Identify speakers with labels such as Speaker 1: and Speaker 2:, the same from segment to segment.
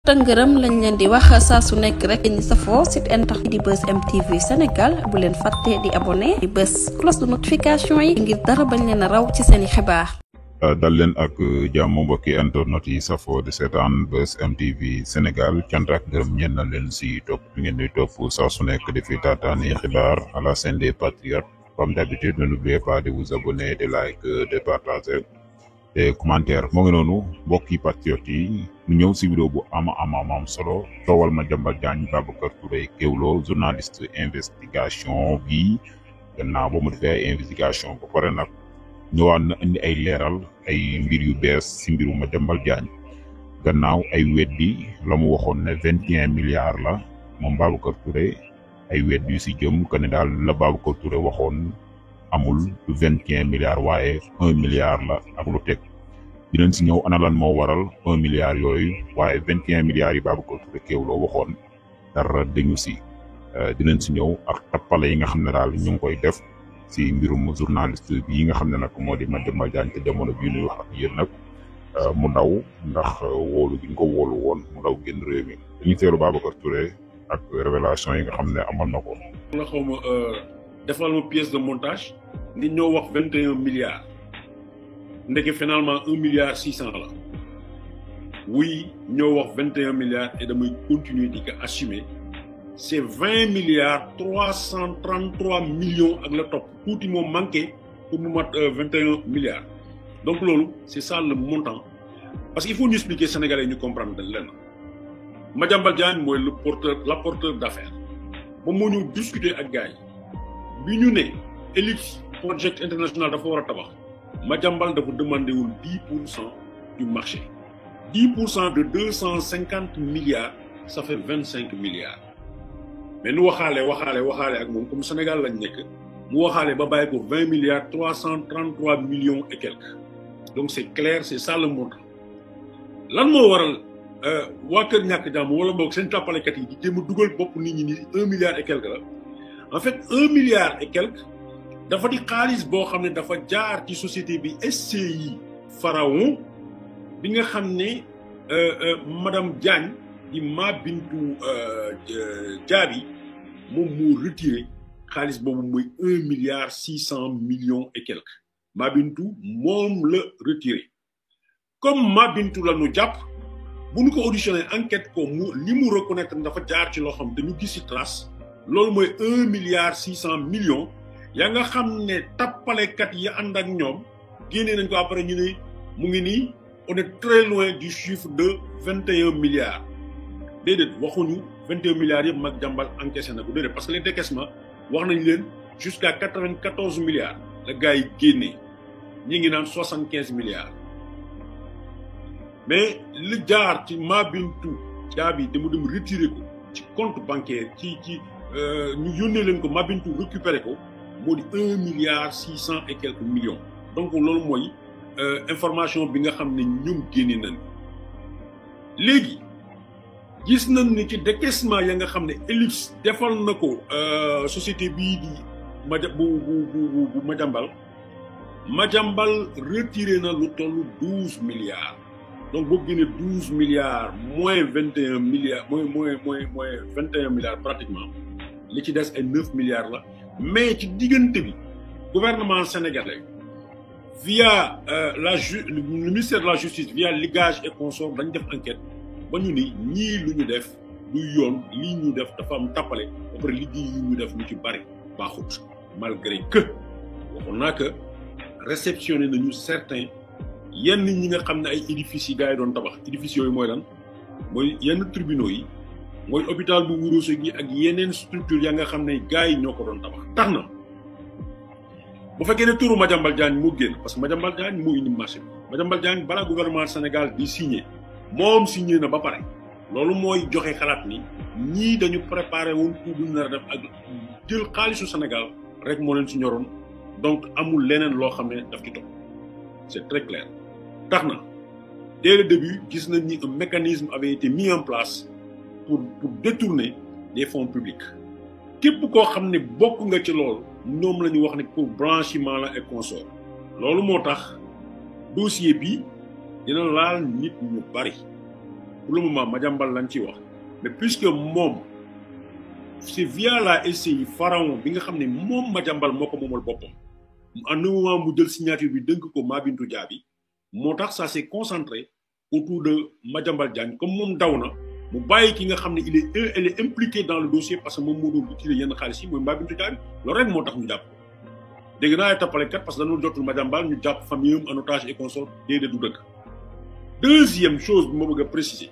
Speaker 1: tëngërëm lañ leen di wax saa su nekk rek ñu safoo site internet di Buzz MTV Sénégal bu leen fàtte di abonné di bës cloche de notification yi ngir dara bañ leen a raw ci seeni xibaar.
Speaker 2: dal leen ak jàmm mbokki internet yi safoo di seetaan Buzz MTV Sénégal cant ak gërëm ñeen na leen si topp bi ngeen di topp saa su nekk di fi taataani xibaar à la scène des patriotes. Comme d'habitude, n'oubliez pas de vous abonner, de liker, de partager et commentaire. Mo ngi noonu mbokki patriote yi ñu ñëw si vidéo bu am solo coowal Madiambal Diagne Babacar Touré Kewoulo journaliste investigation bi gannaaw ba mu defee ay investigation ba pare nag ñëwaat na indi ay leeral ay mbir yu bees si mbiru Madiambal Diagne gannaaw ay weddi la mu waxoon ne 21 milliards la moom Babacar Touré ay wedd yu si jëm que ne daal la Babacar Touré waxoon amul 21 milliards waaye 1 milliard la ak lu teg dinañ si ñëw ana lan moo waral 1 milliard yooyu waaye 21 milliards yi Babacar Touré Kewoulo waxoon dara dañu si dinañ si ñëw ak tappale yi nga xam ne daal ñu ngi koy def si mbirum journaliste bi yi nga xam ne nag moo di Madiambal Diagne te jamono bii ñuy wax ak yéen nag mu daw ndax wóolu gi ñu ko wóolu woon mu daw génn réew mi dañuy teelu Babacar Touré ak révélation yi nga xam ne amal na ko.
Speaker 3: la xaw ma defal ma pièce de montage nit ñoo wax 21 milliards ndeke finalement 1 milliard 600 la oui ñoo wax 21 milliards et damay continuer di ko assumer c'est 20 milliards 333 millions ak la topp tuuti moo manqué pour mu mat 21 milliards donc loolu c'est ça le montant parce qu'il faut ñu expliquer Sénégalais ñu comprendre dañ leen. Madiambal Diagne mooy l'apporteur d'affaires ba moo ñu discuter ak gars yi bi ñu ne Elix Project International dafa war a tabax Madiambal dafa demandé wul 10% du marché 10% de 250 milliards ça fait 25 milliards mais nu waxaale ak moom comme Sénégal lañ nekk mu waxaale ba bàyyi ko 20 milliards 333 millions et quelques donc c'est clair c'est ça le montant lan moo waral waa kër ñàkk jàmm wala boog seen tàppalekat yi di jéem a dugal bopp nit ñi ni 1 milliard et quelque la en fait 1 milliard et quelque dafa di xaalis boo xam ne dafa jaar ci société bi SCI Pharaon bi nga xam ne madame Diagne di Ma Bintou Diaby moom moo retiré xaalis boobu mooy 1 milliard 600 millions et quelque Ma Bintou moom la retiré comme Ma Bintou la ñu jàpp bu ñu ko auditionné enquête ko mu li mu reconnaître dafa jaar ci loo xam dañu gis ci trace loolu mooy 1 milliard 600 millions yaa nga xam ne tappalekat yi ànd ak ñoom génnee nañ ko après ñu ne mu ngi nii on est très loin du chiffre de 21 milliards déedéet waxuñu 21 milliards yëpp Madiambal encaissé na ko déedéet parce que les décaissements wax nañ leen jusqu'à 94 milliards la gars yi génnee ñi ngi naan 75 milliards mais li jaar ci Ma Bintou Diaby dama dem retiré ko ci compte bancaire ci ñu yónnee leen ko Ma Bintou récupéré ko moo di 1 milliard 600 et quelques millions donc loolu mooy information bi nga xam ne ñoom génne nañ léegi gis nañ ni ci décaissement ya nga xam ne Elix defal na ko société bii di bu Madiambal retiré na lu tollu 12 milliards donc boo génnee 12 milliards moins 21 milliards moins 21 milliards pratiquement li ci des ay 9 milliards la mais ci diggante bi gouvernement sénégalais via le ministère de la justice via ligage et consort dañ def enquête ba ñu ni ñii lu ñu def du yoon lii ñu def dafa am tappale ba pare liggéey yi ñu def lu ci bari baaxut malgré que waxoon naa que réceptionné nañu certains yenn ñi nga xam ne ay édifices yi gars yi doon tabax édifices yooyu mooy lan mooy yenn tribunaux yi mooy hôpital bu Ourossogui ak yeneen structure ya nga xam ne gars yi ñoo ko doon tabax tax na bu fekkee ne turu Madiambal Diagne moo génn parce que Madiambal Diagne moo indi marché bi Madiambal Diagne balaa gouvernement Sénégal di signé moom signé na ba pare loolu mooy joxe xalaat ni ñii dañu préparé woon pour bu ñu nar a def ak jël xaalisu Sénégal rek moo leen si ñoroon donc amul leneen loo xam ne daf ci topp c'est très clair tax na dès le début gis nañ ni un mécanisme avait été mis en place pour détourner des fonds publics képp koo xam ne bokk nga ci loolu ñoom la ñu wax ne pour blanchiment la et consort loolu moo tax dossier bi dina laal nit ñu bari pour le moment Madiambal lañ ciy wax mais puisque moom c'est via la SCI Pharaon bi nga xam ne moom Madiambal moo ko moomal boppam en un moment mu jël signature bi dënk ko Mabintou Diaby moo tax ça s'est concentré autour de Madiambal Diagne comme moom daw na mu bàyyi ki nga xam ne elle est impliquée dans le dossier parce que moom moo doon utiliser yenn xaalis yi mooy Mabintou Diaby loolu rek moo tax ñu jàpp ko dégg naa ay tappalekat parce que dañoo jotul Madiambal ñu jàpp famille en otage et consort déedéet du dëgg. Deuxième chose bi ma bëgg a préciser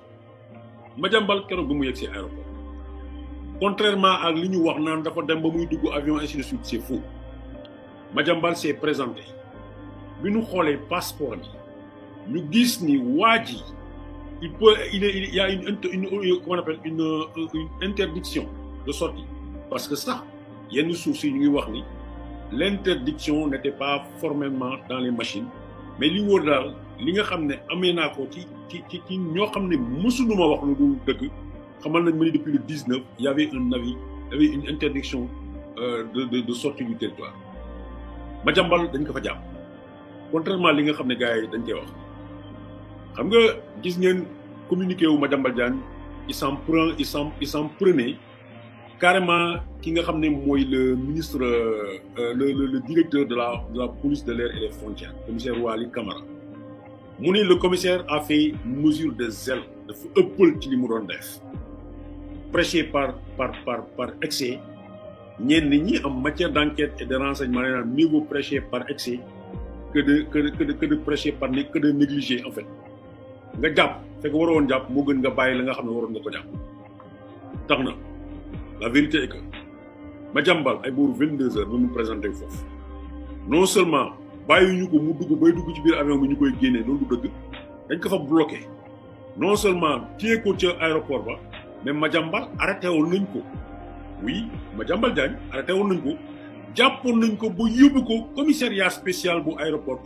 Speaker 3: Madiambal keroog bi mu yegg si aéroport contrairement ak li ñu wax naan dafa dem ba muy dugg avion ainsi de suite c'est faux Madiambal s'est présenté bi ñu xoolee passeport bi ñu gis ni waa ji il y a une comment on appelle une interdiction de sortie parce que ça yenn sources yi ñu ngi wax ni l'interdiction n'était pas formellement dans les machines mais li wóor daal li nga xam ne amee naa ko ci ñoo xam ne mësuñu ma wax lu dul dëgg xamal nañ ma ni depuis le 19 il y avait un avis il y avait une interdiction de sortie du territoire Madiambal dañ ko fa jàpp contrairement li nga xam ne gars yi dañ koy wax xam nga gis ngeen communiqué wu Madiambal Diagne il s'en prenait carrément ki nga xam ne mooy le ministre le directeur de la police de l'air et des frontières commissaire Waly Camara mu ne le commissaire a fait mesure de zèle dafa ëppal ci li mu doon def prêché par excès ñenn ñi en matière d'enquête et de renseignement nee naan mieux vaut prêcher par excès que de prêcher que de négliger en fait nga jàpp fekk waroon jàpp moo gën nga bàyyi la nga xam ne waroon nga ko jàpp tax na la vérité est que Madiambal ay booru 22 heures ba mu présenté foofu non seulement bàyyi ñu ko mu bay dugg ci biir avion bi ñu koy génnee loolu du dëgg dañ ko fa bloqué non seulement téye ko ca aéroport ba mais Madiambal arrêté woon nañ ko oui Madiambal Diagne arrêté woon nañ ko jàppoon nañ ko ba yóbbu ko commissariat spécial bu aéroport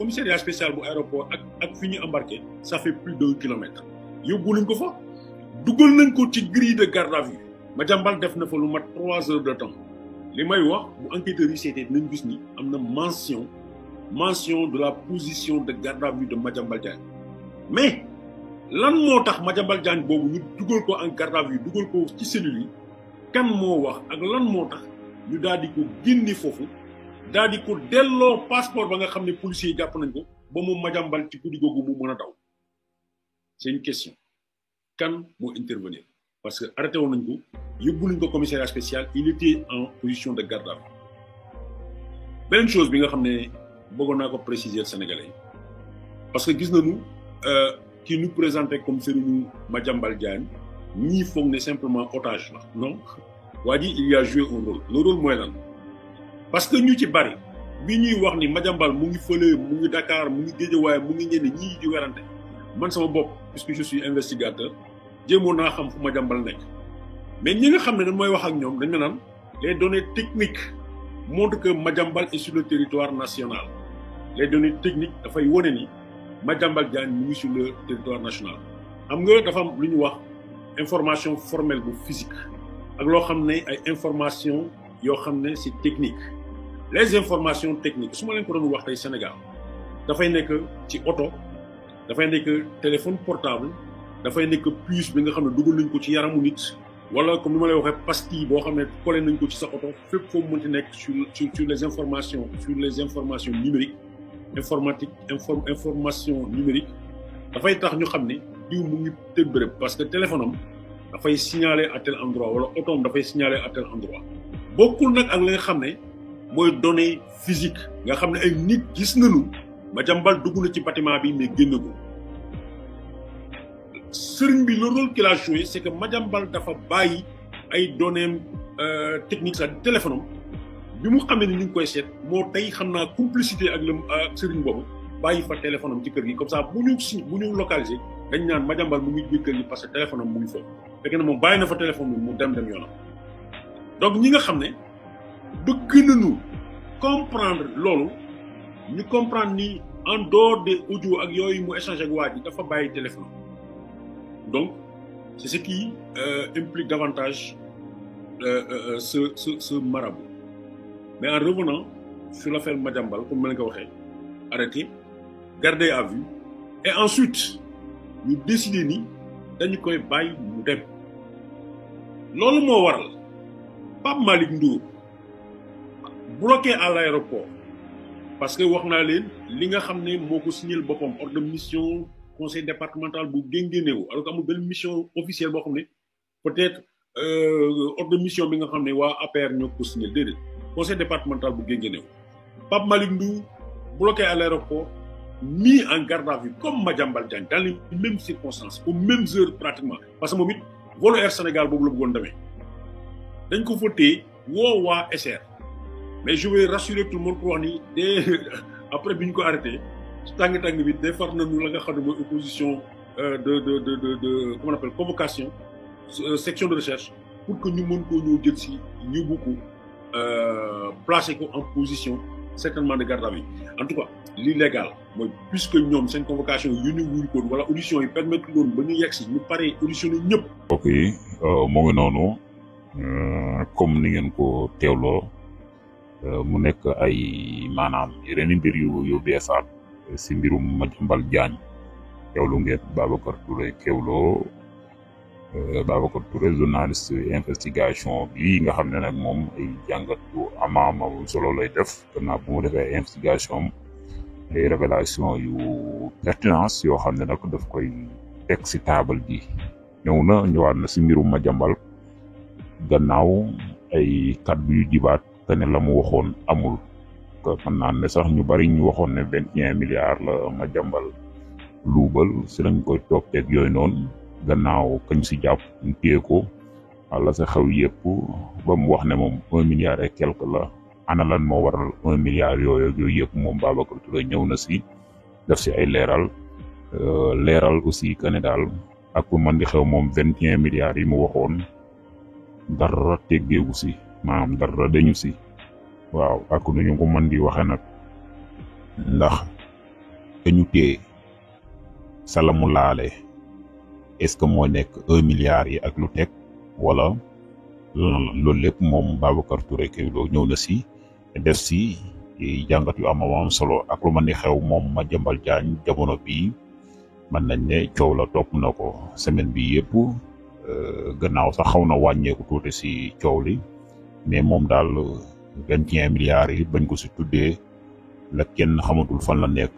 Speaker 3: ak fi ñu embarqué ça fait plus d'1 kilomètre yóbbu nañ ko fa dugal nañ ko ci grille de garde à vue Madiambal def na fa lu mat 3 heures de temps li may wax bu enquêteurs yi seetee nañ gis ni am na mention de la position de garde à vue de Madiambal Diagne mais lan moo tax Madiambal Diagne boobu ñu dugal ko en garde à vue dugal ko ci cellule yi kan moo wax ak lan moo tax ñu daal di ko génne foofu daal di ko delloo passeport ba nga xam ne policiers yi jàpp nañ ko ba mu Madiambal ci guddi googu mu mën a daw c'est une question kan moo intervenir parce que arrêté woon nañ ko yóbbu nañ ko commissariat spécial il était en position de garde à vue beneen chose bi nga xam ne bëggoon naa ko préciser Sénégalais parce que gis nañu qui nous présentait comme Serigne Madiambal Diagne ñii foog ne simplement otage la non waa ji il y a joué un rôle le rôle mooy lan parce que ñu ci bari bi ñuy wax ni Madiambal mu ngi fële mu ngi Dakar mu ngi Guédiawaye mu ngi ñenn ñii di werante man sama bopp puisque je suis investigateur jéemoon naa xam fu Madiambal nekk mais ñi nga xam ne dañ mooy wax ak ñoom dañ naan les données techniques montrent que Madiambal est sur le territoire national les données techniques dafay wone ni Madiambal Diagne mu ngi sur le territoire national xam nga dafa am lu ñu wax information formelle bu physique ak loo xam ne ay information yoo xam ne c'est technique les informations techniques su ma leen ko doon wax tey Sénégal dafay nekk ci oto dafay nekk téléphone portable dafay nekk puce bi nga xam ne dugal nañ ko ci yaramu nit wala comme ni ma lay waxee pastille boo xam ne collé nañ ko ci sa oto fépp foo mënti nekk sur les informations numériques information numérique dafay tax ñu xam ne diw mu ngi tëdd bërëb parce que téléphone am dafay signaler à tel endroit wala oto am dafay signaler à tel endroit bokkul nag ak li nga xam ne mooy données physique nga xam ne ay nit gis nañu Madiambal dugg na ci bâtiment bi mais génnagul sëriñ bi le rôle qu'il a joué c'est que Madiambal dafa bàyyi ay données techniques sa téléphone am bi mu xamee ni ñu ngi koy seet moo tey xam naa complicité ak sëriñ boobu bàyyi fa téléphone am ci kër gi comme ça bu ñu localisé dañ naan Madiambal mu ngi biir kër gi parce que téléphone am mu ngi foofu fekk na moom bàyyi na fa téléphone bi mu dem yoonam donc ñi nga xam ne bëgg nañu comprendre loolu ñu comprendre ni en dehors des audios ak yooyu mu échanger ak waa ji dafa bàyyi téléphone donc c'est ce qui implique davantage ce marabout mais en revenant sur l'affaire Madiambal comme ma leen ko waxee arrêté gardé à vue et ensuite ñu décider ni dañu koy bàyyi mu dem loolu moo waral Pape Malick Ndour bloqué à l'aéroport parce que wax naa leen li nga xam ne moo ko signal boppam ordre de mission conseil départemental bu Guinguinéo alors que amul benn mission officielle boo xam ne peut-être ordre de mission bi nga xam ne waa APR ñoo ko signal déedéet conseil départemental bu Guinguinéo Pape Malick Ndour bloqué à l'aéroport mis en garde à vue comme Madiambal Diagne dans les mêmes circonstances aux mêmes heures pratiquement parce que moom it volu Air Sénégal boobu la bëggoon demee dañ ko fa téye woo waa SR mais je vais rassurer tout le monde pour wax ni dès après bi ñu ko arrêté tàng-tàng bi defar nañu la nga xam ne mooy opposition de comment on appelle convocation section de recherche pour que ñu mën koo ñëw jël si yóbbu ko placer ko en position certainement de garde à vue en tout cas l'illégal mooy puisque ñoom seen convocation yu ñu wuñ ko wala audition yi permettre loon ba ñu yegg si ñu paree auditionné ñëpp.
Speaker 2: ok moo ngi noonu comme ni ngeen ko teewloo mu nekk ay maanaam yeneen mbir yu beesaat si mbirum Madiambal Diagne teewlu ngeen Babacar Touré Babacar Touré journaliste investigation bi nga xam ne nag moom ay jàngat yu amaama solo lay def gannaaw bu mu defee investigation ay révélation yu pertinence yoo xam ne nag daf koy teg si taabal ji ñëwaat na si mbirum Madiambal gannaaw ay kàddu yu jibaat te ne la mu waxoon amul que mën naa ne sax ñu bari ñu waxoon ne 21 milliards la Madiambal luubal si lañ koy toppeeg yooyu noonu gannaaw kañ si jàpp ñu téye ko wala sa xew yëpp ba mu wax ne moom 1 milliard et quelque la ana lan moo waral 1 milliard yooyu yëpp moom Babacar Touré ñëw na si def si ay leeral aussi que ne daal ak bu mën di xew moom 21 milliards yi mu waxoon dara teggeegu si maanaam dara dañu si waaw ak nu ñu ko mën di waxe nag ndax dañu téye salamu laale est-ce que moo nekk 1 milliard yi ak lu teg wala loolu lépp moom Babacar Touré Kewoulo ñëw na si def si jàngat yu am solo ak lu mën di xew moom Madiambal Diagne jamono bii mën nañ ne coow la topp na ko semaine bi yëpp gannaaw sax xaw na wàññeeku tuuti si coow li mais moom daal 21 milliards yi bañ ko si tuddee la kenn xamatul fan la nekk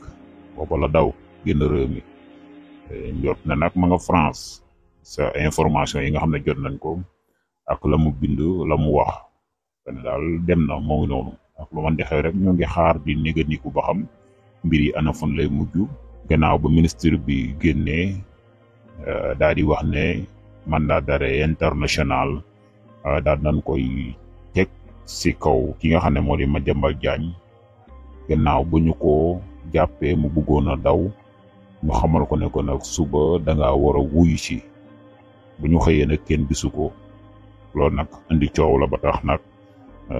Speaker 2: booba la daw génn réew mi jot na nag ma nga France sa information yi nga xam ne jot nañ ko ak la mu bind la mu wax ne daal dem na moo ngi noonu ak lu man di xew rek ñoo ngi xaar di néganiku ba xam mbir yi ana fan lay mujj gannaaw ba ministre bi génnee daal di wax ne mandat d'arrêt international daal nañ koy teg si kaw ki nga xam ne moo di Madiambal Diagne gannaaw bu ñu ko jàppee mu bëggoon a daw ñu xamal ko ne ko nag suba da ngaa war a wuyu ci bu ñu xëyee nag kenn gisu ko loolu nag indi coow la ba tax nag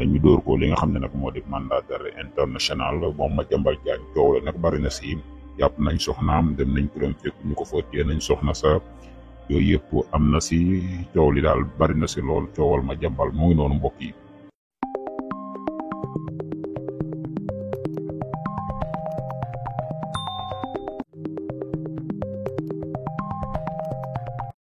Speaker 2: ñu dóor ko li nga xam ne nag moo di mandat d'arrêt international moom Madiambal Diagne coow la nag bari na si jàpp nañ soxnaam dem nañ këram fekk ñu ko fa téye nañ soxna sa yooyu yëpp am na si coow li daal bari na si lool coowal Madiambal mu ngi noonu mbokk yi.